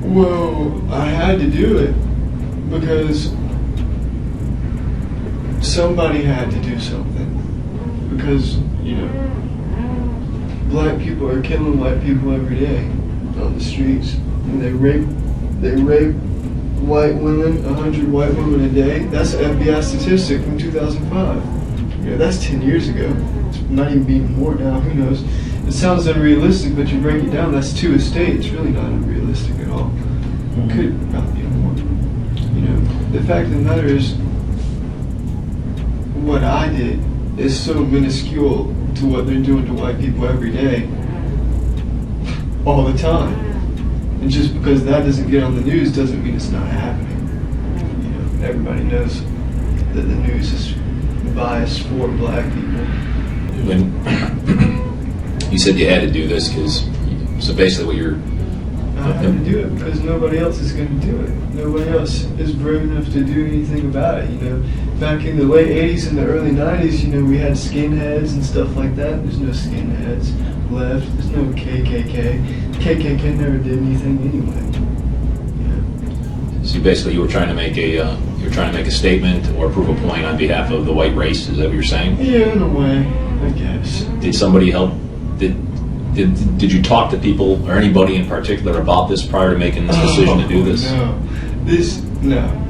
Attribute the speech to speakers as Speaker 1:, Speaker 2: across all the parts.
Speaker 1: Well, I had to do it because somebody had to do something. Because, black people are killing white people every day on the streets. And they rape white women, 100 white women a day. That's an FBI statistic from 2005. That's 10 years ago. It's not even more now, who knows. It sounds unrealistic, but you break it down, that's 2 a state. It's really not unrealistic at all. It could not be more. The fact of the matter is, what I did is so minuscule to what they're doing to white people every day, all the time. And just because that doesn't get on the news doesn't mean it's not happening. Everybody knows that the news is biased for black people.
Speaker 2: When you said you had to do this, so basically what you're...
Speaker 1: I had to do it because nobody else is going to do it. Nobody else is brave enough to do anything about it. Back in the late 80s and the early 90s, we had skinheads and stuff like that. There's no skinheads left. There's no KKK. KKK never did anything anyway.
Speaker 2: So basically you were trying to make a statement or prove a point on behalf of the white race, is that what you're saying?
Speaker 1: Yeah, in a way, I guess.
Speaker 2: Did somebody help? Did you talk to people or anybody in particular about this prior to making this decision to do this?
Speaker 1: No.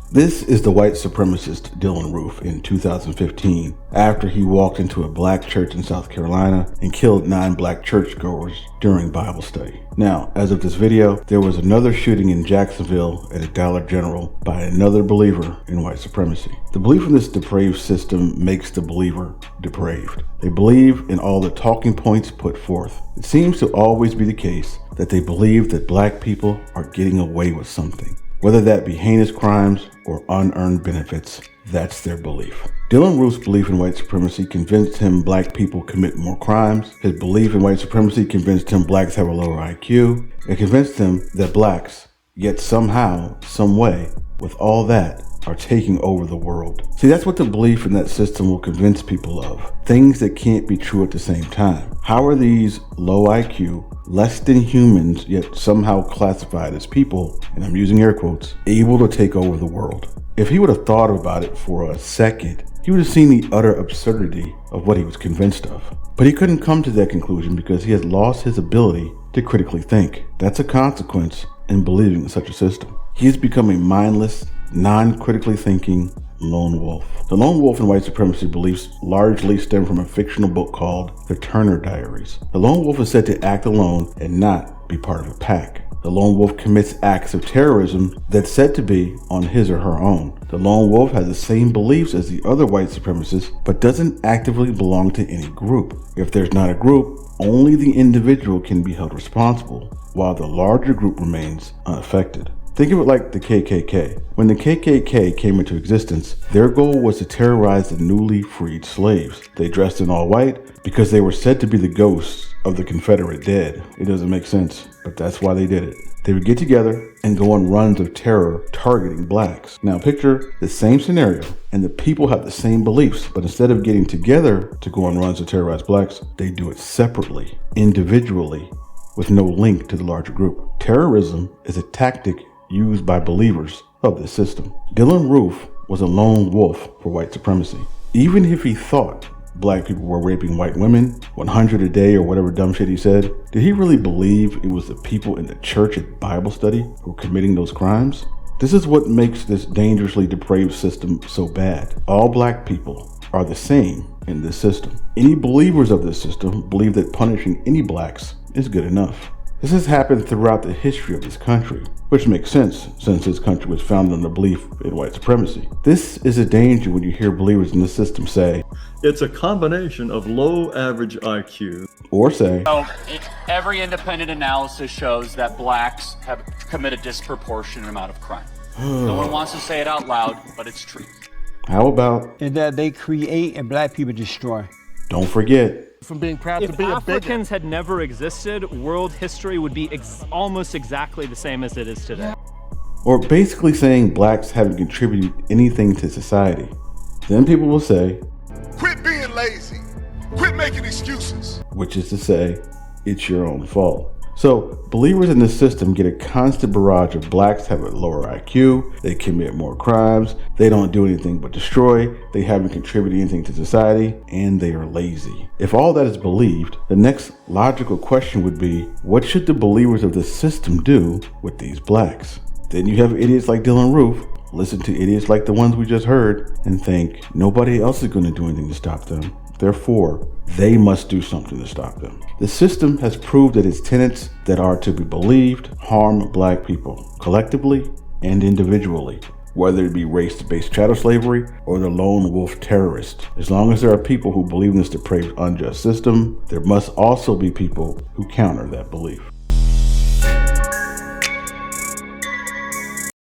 Speaker 3: This is the white supremacist Dylan Roof in 2015 after he walked into a black church in South Carolina and killed 9 black churchgoers during Bible study. Now, as of this video, there was another shooting in Jacksonville at a Dollar General by another believer in white supremacy. The belief in this depraved system makes the believer depraved. They believe in all the talking points put forth. It seems to always be the case that they believe that black people are getting away with something. Whether that be heinous crimes or unearned benefits, that's their belief. Dylan Roof's belief in white supremacy convinced him black people commit more crimes. His belief in white supremacy convinced him blacks have a lower IQ. It convinced him that blacks, yet somehow, some way, with all that, are taking over the world. See, that's what the belief in that system will convince people of. Things that can't be true at the same time. How are these low IQ, less than humans, yet somehow classified as people, and I'm using air quotes, able to take over the world? If he would have thought about it for a second, he would have seen the utter absurdity of what he was convinced of. But he couldn't come to that conclusion because he has lost his ability to critically think. That's a consequence in believing in such a system. He is becoming mindless, non-critically thinking lone wolf. The lone wolf in white supremacy beliefs largely stem from a fictional book called The Turner Diaries. The lone wolf is said to act alone and not be part of a pack. The lone wolf commits acts of terrorism that's said to be on his or her own. The lone wolf has the same beliefs as the other white supremacists, but doesn't actively belong to any group. If there's not a group, only the individual can be held responsible, while the larger group remains unaffected. Think of it like the KKK. When the KKK came into existence, their goal was to terrorize the newly freed slaves. They dressed in all white because they were said to be the ghosts of the Confederate dead. It doesn't make sense, but that's why they did it. They would get together and go on runs of terror targeting blacks. Now picture the same scenario, and the people have the same beliefs, but instead of getting together to go on runs to terrorize blacks, they do it separately, individually, with no link to the larger group. Terrorism is a tactic used by believers of this system. Dylan Roof was a lone wolf for white supremacy. Even if he thought black people were raping white women, 100 a day or whatever dumb shit he said, did he really believe it was the people in the church at Bible study who were committing those crimes? This is what makes this dangerously depraved system so bad. All black people are the same in this system. Any believers of this system believe that punishing any blacks is good enough. This has happened throughout the history of this country, which makes sense since this country was founded on the belief in white supremacy. This is a danger when you hear believers in the system say,
Speaker 4: it's a combination of low average IQ.
Speaker 3: Or say,
Speaker 5: every independent analysis shows that blacks have committed a disproportionate amount of crime. No one wants to say it out loud, but it's true.
Speaker 3: How about,
Speaker 6: and that they create and black people destroy.
Speaker 3: Don't forget,
Speaker 7: from being proud to be a bigot. If Africans had never existed, world history would be almost exactly the same as it is today.
Speaker 3: Or basically saying blacks haven't contributed anything to society. Then people will say,
Speaker 8: quit being lazy. Quit making excuses.
Speaker 3: Which is to say, it's your own fault. So believers in this system get a constant barrage of blacks have a lower IQ, they commit more crimes, they don't do anything but destroy, they haven't contributed anything to society, and they are lazy. If all that is believed, the next logical question would be, what should the believers of this system do with these blacks? Then you have idiots like Dylan Roof listen to idiots like the ones we just heard and think nobody else is going to do anything to stop them. Therefore, they must do something to stop them. The system has proved that its tenets that are to be believed harm black people, collectively and individually, whether it be race-based chattel slavery or the lone wolf terrorist. As long as there are people who believe in this depraved, unjust system, there must also be people who counter that belief.